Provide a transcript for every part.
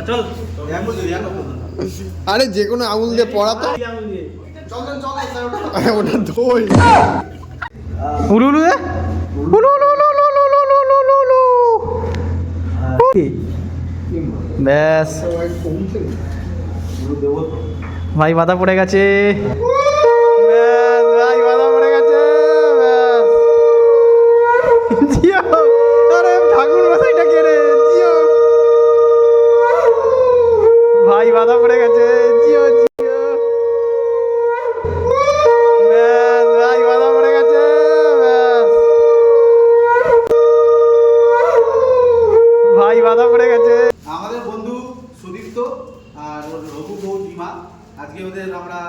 চল আরে যে কোনো আঙুল দিয়ে পড়া তো ওটা দই উলু উলু উলু উলু উলু উলু উলু উলু উলু উলু ব্যাস ভাই বাধা পড়ে গেছে ব্যাস ভাই বাধা পড়ে গেছে ব্যাস জিও আরে ঠাকুর মশাইটা কে রে জিও ভাই বাধা পড়ে গেছে জিও জিও ব্যাস ভাই বাধা পড়ে গেছে ব্যাস ভাই বাধা পড়ে গেছে আমাদের বন্ধু সুদীপ্ত আর ওর রঘু বউ ডিমা আজকে ওদের আমরা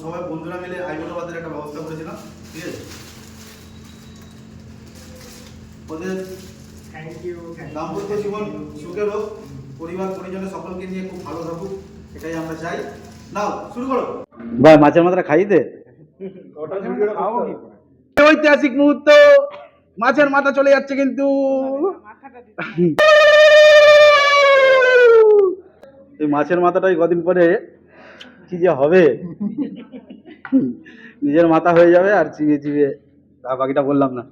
সবাই বন্ধুরা মিলে আইবুড়োবাদের একটা ব্যবস্থা করেছিলাম, ঠিক আছে? ওদের দাম্পত্য জীবন সুখের হোক, পরিবার পরিজনের সকলকে নিয়ে খুব ভালো থাকুক, এটাই আমরা চাই। নাও শুরু করো ভাই মাছের মাথাটা খাই দে ঐতিহাসিক মুহূর্ত, মাছের মাথা চলে যাচ্ছে কিন্তু এই মাছের মাথাটাই কদিন পরে কি যে হবে নিজের মাথা হয়ে যাবে আর চিবিয়ে চিবিয়ে বাকিটা বললাম না।